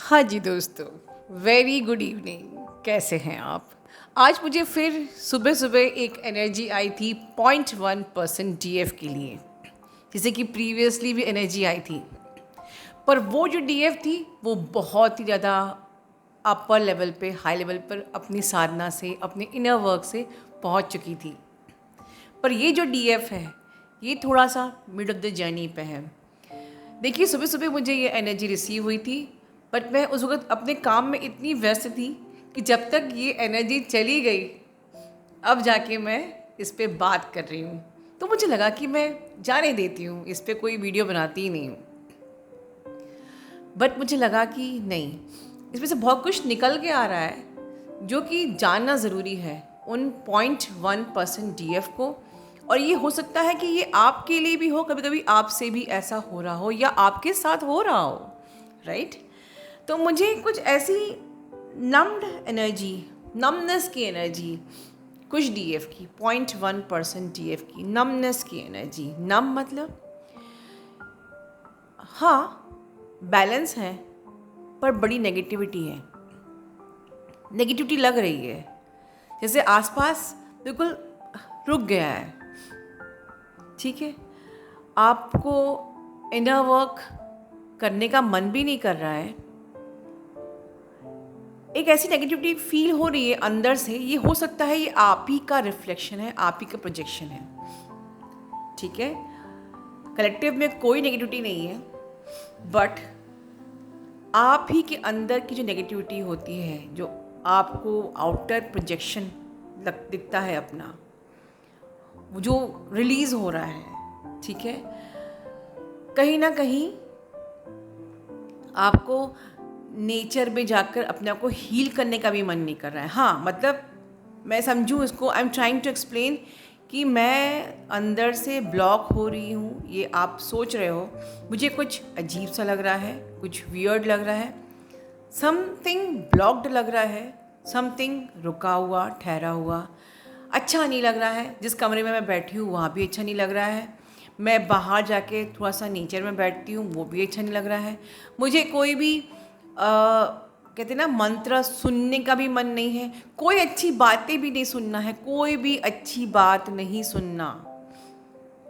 हाँ जी दोस्तों, very good evening. कैसे हैं आप? आज मुझे फिर सुबह सुबह एक एनर्जी आई थी 0.1% डीएफ के लिए, जैसे कि प्रीवियसली भी एनर्जी आई थी। पर वो जो डीएफ थी वो बहुत ही ज़्यादा अपर लेवल पे, हाई लेवल पर अपनी साधना से, अपने इनर वर्क से पहुंच चुकी थी। पर ये जो डीएफ है ये थोड़ा सा मिड ऑफ द जर्नी पे है। देखिए, सुबह सुबह मुझे ये एनर्जी रिसीव हुई थी, बट मैं उस वक्त अपने काम में इतनी व्यस्त थी कि जब तक ये एनर्जी चली गई, अब जाके मैं इस पे बात कर रही हूँ। तो मुझे लगा कि मैं जाने देती हूँ, इस पे कोई वीडियो बनाती ही नहीं हूँ। बट मुझे लगा कि नहीं, इसमें से बहुत कुछ निकल के आ रहा है जो कि जानना ज़रूरी है उन 0.1% डीएफ को। और ये हो सकता है कि ये आपके लिए भी हो, कभी कभी आपसे भी ऐसा हो रहा हो या आपके साथ हो रहा हो, राइट? तो मुझे कुछ ऐसी नम्ड एनर्जी, नमनेस की एनर्जी, कुछ डीएफ की 0.1% डीएफ की नमनेस की एनर्जी। नम मतलब हाँ, बैलेंस है पर बड़ी नेगेटिविटी है। नेगेटिविटी लग रही है जैसे आसपास बिल्कुल रुक गया है। ठीक है, आपको इनर वर्क करने का मन भी नहीं कर रहा है। एक ऐसी नेगेटिविटी फील हो रही है अंदर से। ये हो सकता है ये आप ही का रिफ्लेक्शन है, आप ही का प्रोजेक्शन है। ठीक है, कलेक्टिव में कोई नेगेटिविटी नहीं है, बट आप ही के अंदर की जो नेगेटिविटी होती है, जो आपको आउटर प्रोजेक्शन दिखता है अपना, वो जो रिलीज हो रहा है, ठीक है, कहीं ना कहीं आपको नेचर में जाकर अपने आप को हील करने का भी मन नहीं कर रहा है। हाँ, मतलब मैं समझूँ इसको, I am trying to explain कि मैं अंदर से ब्लॉक हो रही हूँ। ये आप सोच रहे हो मुझे कुछ अजीब सा लग रहा है, कुछ वियर्ड लग रहा है, समथिंग ब्लॉक्ड लग रहा है, समथिंग रुका हुआ, ठहरा हुआ, अच्छा नहीं लग रहा है। जिस कमरे में मैं बैठी हूँ वहाँ भी अच्छा नहीं लग रहा है। मैं बाहर जाके थोड़ा सा नेचर में बैठती हूँ, वो भी अच्छा नहीं लग रहा है। मुझे कोई भी कहते ना मंत्र सुनने का भी मन नहीं है, कोई अच्छी बातें भी नहीं सुनना है, कोई भी अच्छी बात नहीं सुनना।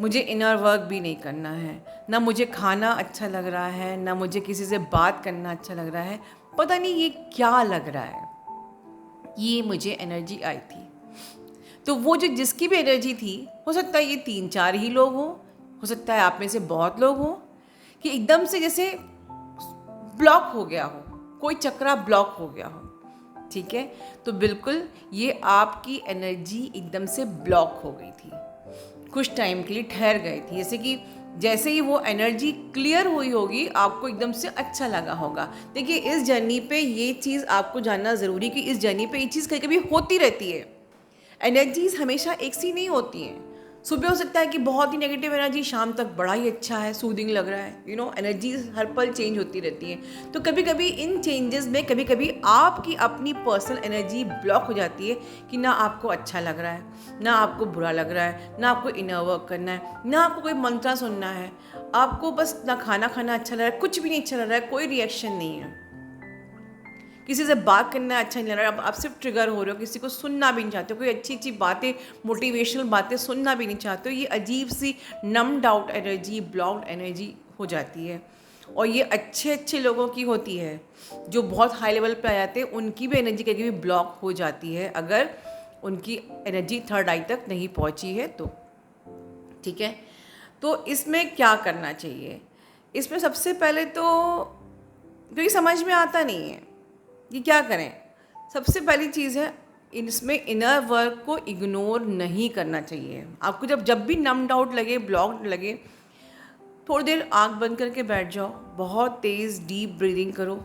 मुझे इनर वर्क भी नहीं करना है, ना मुझे खाना अच्छा लग रहा है, ना मुझे किसी से बात करना अच्छा लग रहा है। पता नहीं ये क्या लग रहा है। ये मुझे एनर्जी आई थी। तो वो जो जिसकी भी एनर्जी थी, हो सकता है ये 3-4 ही लोग हो सकता है आप में से बहुत लोग हों, कि एकदम से जैसे ब्लॉक हो गया हो, कोई चक्रा ब्लॉक हो गया हो। ठीक है, तो बिल्कुल ये आपकी एनर्जी एकदम से ब्लॉक हो गई थी, कुछ टाइम के लिए ठहर गई थी। जैसे ही वो एनर्जी क्लियर हुई होगी, आपको एकदम से अच्छा लगा होगा। देखिए, इस जर्नी पे ये चीज़ आपको जानना ज़रूरी कि इस जर्नी पे ये चीज़ कभी कभी होती रहती है। एनर्जीज हमेशा एक सी नहीं होती हैं। सुबह हो सकता है कि बहुत ही नेगेटिव एनर्जी, शाम तक बड़ा ही अच्छा है, सूदिंग लग रहा है। एनर्जीज हर पल चेंज होती रहती हैं। तो कभी कभी इन चेंजेस में कभी कभी आपकी अपनी पर्सनल एनर्जी ब्लॉक हो जाती है कि ना आपको अच्छा लग रहा है, ना आपको बुरा लग रहा है, ना आपको इनर वर्क करना है, ना आपको कोई मंत्र सुनना है, आपको बस ना खाना खाना अच्छा लग रहा है, कुछ भी नहीं अच्छा लग रहा है, कोई रिएक्शन नहीं है, किसी से बात करना अच्छा नहीं लग रहा है। आप सिर्फ ट्रिगर हो रहे हो, किसी को सुनना भी नहीं चाहते हो, कोई अच्छी अच्छी बातें, मोटिवेशनल बातें सुनना भी नहीं चाहते हो। ये अजीब सी numbed out energy, blocked energy हो जाती है। और ये अच्छे अच्छे लोगों की होती है, जो बहुत हाई लेवल पे आ जाते हैं, उनकी भी एनर्जी कभी भी ब्लॉक हो जाती है, अगर उनकी एनर्जी थर्ड आई तक नहीं पहुंची है तो। ठीक है, तो इसमें क्या करना चाहिए? इसमें सबसे पहले तो, क्योंकि समझ में आता नहीं है कि क्या करें, सबसे पहली चीज़ है, इसमें इनर वर्क को इग्नोर नहीं करना चाहिए। आपको जब जब भी नम्ड आउट लगे, ब्लॉक्ड लगे, थोड़ी देर आंख बंद करके बैठ जाओ, बहुत तेज़ डीप ब्रीदिंग करो।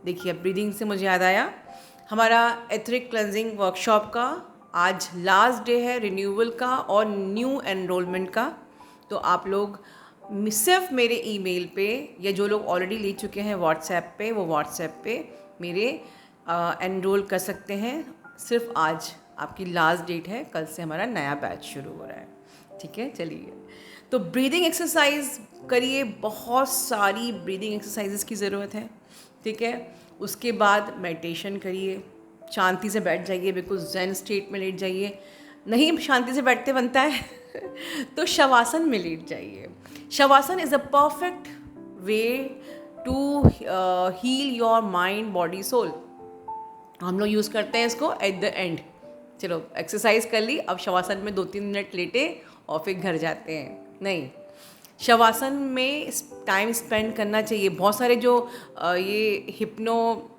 देखिए, ब्रीदिंग से मुझे याद आया, हमारा एथरिक क्लेंजिंग वर्कशॉप का आज लास्ट डे है, रिन्यूअल का और न्यू एनरोलमेंट का। तो आप लोग सिर्फ मेरे ईमेल पे, या जो लोग ऑलरेडी ले चुके हैं व्हाट्सएप पे, वो व्हाट्सएप पे मेरे एनरोल कर सकते हैं। सिर्फ आज आपकी लास्ट डेट है, कल से हमारा नया बैच शुरू हो रहा है। ठीक है, चलिए, तो ब्रीदिंग एक्सरसाइज करिए, बहुत सारी ब्रीदिंग एक्सरसाइजेस की ज़रूरत है। ठीक है। उसके बाद मेडिटेशन करिए, शांति से बैठ जाइए, बिल्कुल ज़ेन स्टेट में लेट जाइए। नहीं शांति से बैठते बनता है तो शवासन में लेट जाइए। Shavasana is a perfect way to heal your mind body soul. हम लोग यूज़ करते हैं इसको एट द एंड। चलो एक्सरसाइज कर ली, अब शवासन में 2-3 मिनट लेटे और फिर घर जाते हैं। नहीं, शवासन में टाइम स्पेंड करना चाहिए। बहुत सारे जो ये हिप्नो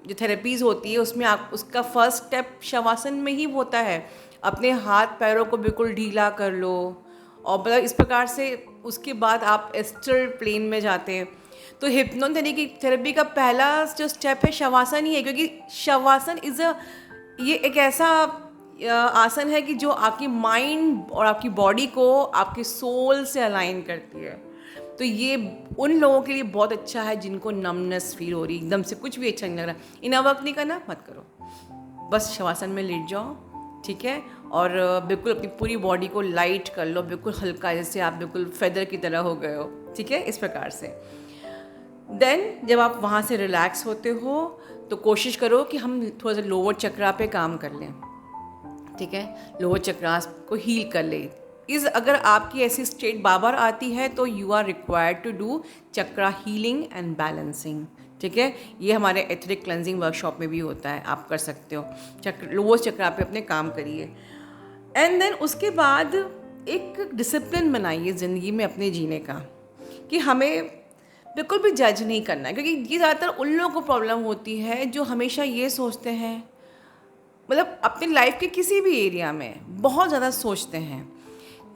जो थेरेपीज़ होती है उसमें आप उसका फर्स्ट स्टेप शवासन में ही होता है। अपने हाथ पैरों को बिल्कुल ढीला कर लो और मतलब इस प्रकार से उसके बाद आप एस्ट्रल प्लेन में जाते हैं। तो थेरेपी का पहला जो स्टेप है शवासन ही है, क्योंकि शवासन ये एक ऐसा आसन है कि जो आपकी माइंड और आपकी बॉडी को आपके सोल से अलाइन करती है। तो ये उन लोगों के लिए बहुत अच्छा है जिनको नमनेस फील हो रही, एकदम से कुछ भी अच्छा नहीं लग रहा। इनर वर्क नहीं करना, मत करो, बस शवासन में लेट जाओ, ठीक है। और बिल्कुल अपनी पूरी बॉडी को लाइट कर लो, बिल्कुल हल्का, जैसे आप बिल्कुल फेदर की तरह हो गए हो, ठीक है, इस प्रकार से। देन जब आप वहाँ से रिलैक्स होते हो तो कोशिश करो कि हम थोड़ा सा लोअर चक्रा पे काम कर लें, ठीक है, लोअर चक्रास को हील कर ले। अगर आपकी ऐसी स्टेट बार बार आती है तो you are required to do chakra healing and balancing, ठीक है। ये हमारे एथरिक क्लेंजिंग वर्कशॉप में भी होता है, आप कर सकते हो। लोअर चक्रा पे अपने काम करिए। एंड देन उसके बाद एक डिसिप्लिन बनाइए ज़िंदगी में अपने जीने का, कि हमें बिल्कुल भी जज नहीं करना है। क्योंकि ये ज़्यादातर उन लोगों को प्रॉब्लम होती है जो हमेशा ये सोचते हैं, मतलब अपनी लाइफ के किसी भी एरिया में बहुत ज़्यादा सोचते हैं।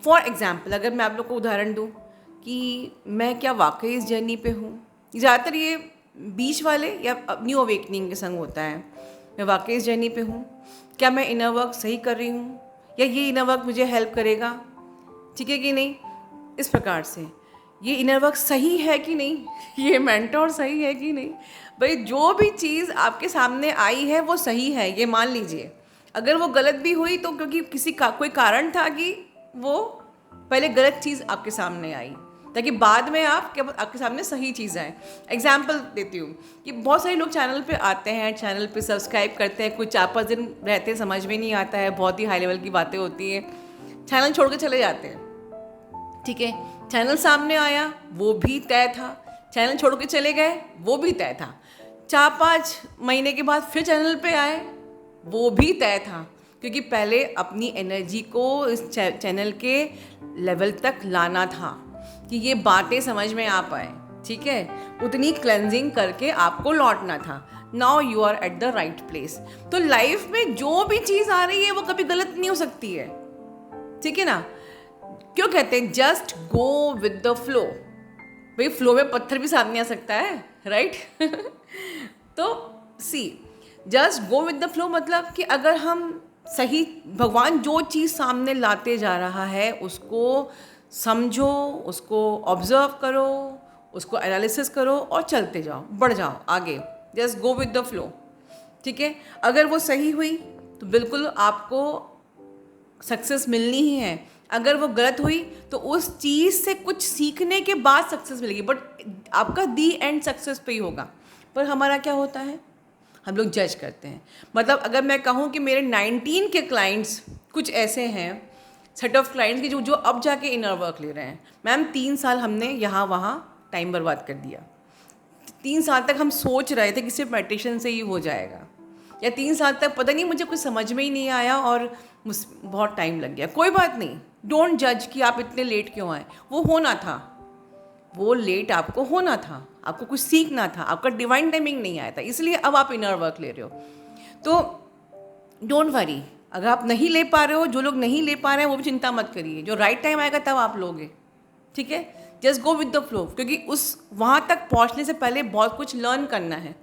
फॉर एग्ज़ाम्पल अगर मैं आप लोग को उदाहरण दूँ कि मैं क्या वाकई इस जर्नी पे हूँ, ज़्यादातर ये बीच वाले या न्यू अवेकनिंग के संग होता है। मैं वाकई इस जर्नी पे हूँ, क्या मैं इनर वर्क सही कर रही हूँ, या ये इनर वर्क मुझे हेल्प करेगा, ठीक है कि नहीं, इस प्रकार से ये इनर वर्क सही है कि नहीं, ये मेंटोर सही है कि नहीं। भाई जो भी चीज़ आपके सामने आई है वो सही है, ये मान लीजिए। अगर वो गलत भी हुई तो क्योंकि कोई कारण था कि वो पहले गलत चीज़ आपके सामने आई, ताकि बाद में आपके सामने सही चीज़ आए। एग्जाम्पल देती हूँ कि बहुत सारे लोग चैनल पे आते हैं, चैनल पे सब्सक्राइब करते हैं, कुछ 4-5 दिन रहते हैं, समझ में नहीं आता है, बहुत ही हाई लेवल की बातें होती हैं, चैनल छोड़ के चले जाते हैं, ठीक है। चैनल सामने आया वो भी तय था, चैनल छोड़ के चले गए वो भी तय था, 4-5 महीने के बाद फिर चैनल पे आए वो भी तय था, क्योंकि पहले अपनी एनर्जी को इस चैनल के लेवल तक लाना था कि ये बातें समझ में आ पाए, ठीक है, उतनी क्लेंजिंग करके आपको लौटना था। Now you are at the right place. तो लाइफ में जो भी चीज़ आ रही है वो कभी गलत नहीं हो सकती है, ठीक है ना। क्यों कहते हैं just go with the flow. भाई फ्लो में पत्थर भी सामने आ सकता है, राइट तो just go with the flow मतलब कि अगर हम सही, भगवान जो चीज़ सामने लाते जा रहा है उसको समझो, उसको ऑब्जर्व करो, उसको एनालिसिस करो और चलते जाओ, बढ़ जाओ आगे। Just go with the flow, ठीक है। अगर वो सही हुई तो बिल्कुल आपको सक्सेस मिलनी ही है। अगर वो गलत हुई तो उस चीज़ से कुछ सीखने के बाद सक्सेस मिलेगी, बट आपका दी एंड सक्सेस पे ही होगा। पर हमारा क्या होता है, हम लोग जज करते हैं। मतलब अगर मैं कहूँ कि मेरे 19 के क्लाइंट्स कुछ ऐसे हैं, सेट ऑफ क्लाइंट्स की जो अब जाके इनर वर्क ले रहे हैं। मैम 3 साल हमने यहाँ वहाँ टाइम बर्बाद कर दिया, 3 साल तक हम सोच रहे थे कि सिर्फ मेडिटेशन से ही हो जाएगा, या 3 साल तक पता नहीं मुझे कुछ समझ में ही नहीं आया और बहुत टाइम लग गया। कोई बात नहीं, डोंट जज कि आप इतने लेट क्यों आए, वो होना था, वो लेट आपको होना था, आपको कुछ सीखना था, आपका डिवाइन टाइमिंग नहीं आया था, इसलिए अब आप इनर वर्क ले रहे हो। तो डोंट वरी, अगर आप नहीं ले पा रहे हो, जो लोग नहीं ले पा रहे हैं वो भी चिंता मत करिए, जो राइट टाइम आएगा तब आप लोगे, ठीक है। Just go with the flow, क्योंकि वहाँ तक पहुँचने से पहले बहुत कुछ लर्न करना है,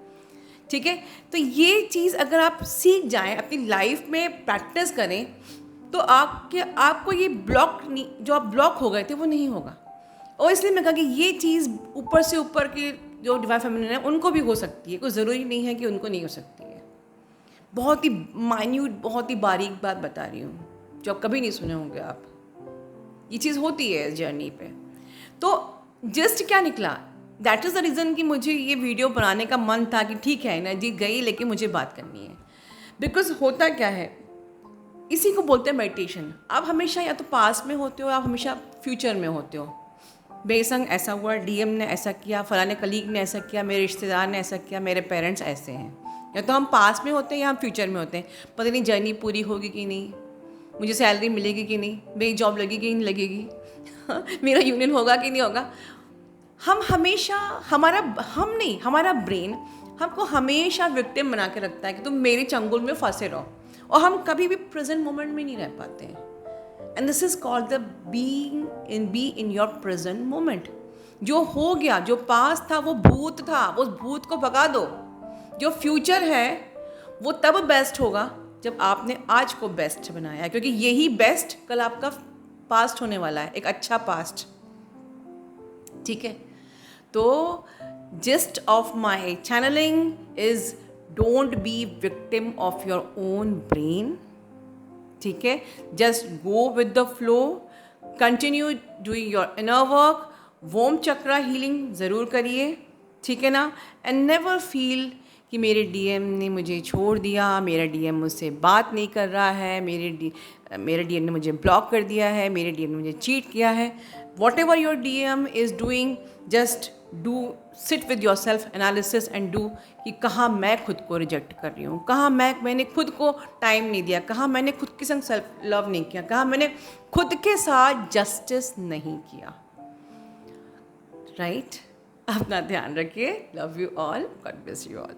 ठीक है। तो ये चीज़ अगर आप सीख जाएं, अपनी लाइफ में प्रैक्टिस करें, तो आपको ये जो आप ब्लॉक हो गए थे वो नहीं होगा। और इसलिए मैं कहा कि ये चीज़ ऊपर से ऊपर की जो डिवाइन फेमिनिन है उनको भी हो सकती है, कोई ज़रूरी नहीं है कि उनको नहीं हो सकती है। बहुत ही माइन्यूट, बहुत ही बारीक बात बता रही हूँ जो आप कभी नहीं सुने होंगे आप। ये चीज़ होती है इस जर्नी पे। तो जस्ट क्या निकला, दैट इज़ द रीज़न कि मुझे ये वीडियो बनाने का मन था कि ठीक है एनर्जी गई लेकिन मुझे बात करनी है। बिकॉज होता क्या है, इसी को बोलते हैं मेडिटेशन। आप हमेशा या तो पास्ट में होते हो, आप हमेशा फ्यूचर में होते हो। बेसंग ऐसा हुआ, डीएम ने ऐसा किया, फलाने कलीग ने ऐसा किया, मेरे रिश्तेदार ने ऐसा किया, मेरे पेरेंट्स ऐसे हैं। या तो हम पास्ट में होते हैं या हम फ्यूचर में होते हैं। पता नहीं जर्नी पूरी होगी कि नहीं, मुझे सैलरी मिलेगी कि नहीं, मेरी जॉब लगेगी कि नहीं लगेगी मेरा यूनियन होगा कि नहीं होगा। हम हमेशा हमारा ब्रेन हमको हमेशा विक्टिम बना के रखता है कि तुम मेरे चंगुल में फंसे रहो, और हम कभी भी प्रेजेंट मोमेंट में नहीं रह पाते हैं। And this is called the be in your present moment. जो हो गया, जो पास था वो भूत था, उस भूत को भगा दो। जो फ्यूचर है वो तब बेस्ट होगा जब आपने आज को बेस्ट बनाया, क्योंकि यही बेस्ट कल आपका पास्ट होने वाला है, एक अच्छा पास्ट। ठीक है, तो gist of my channeling is don't be victim of your own brain. ठीक है, just go with the flow, continue doing your inner work, womb chakra healing ज़रूर करिए, ठीक है ना। एंड नेवर फील कि मेरे डीएम ने मुझे छोड़ दिया, मेरा डीएम मुझसे बात नहीं कर रहा है, मेरे डीएम ने मुझे ब्लॉक कर दिया है, मेरे डीएम ने मुझे चीट किया है। What ever your DM is doing, just do sit with your self analysis and do कि कहाँ मैं खुद को रिजेक्ट कर रही हूँ, कहाँ मैंने खुद को टाइम नहीं दिया, कहाँ मैंने खुद के संग सेल्फ लव नहीं किया, कहाँ मैंने खुद के साथ जस्टिस नहीं किया। राइट, अपना ध्यान रखिए। Love you all, God bless you all.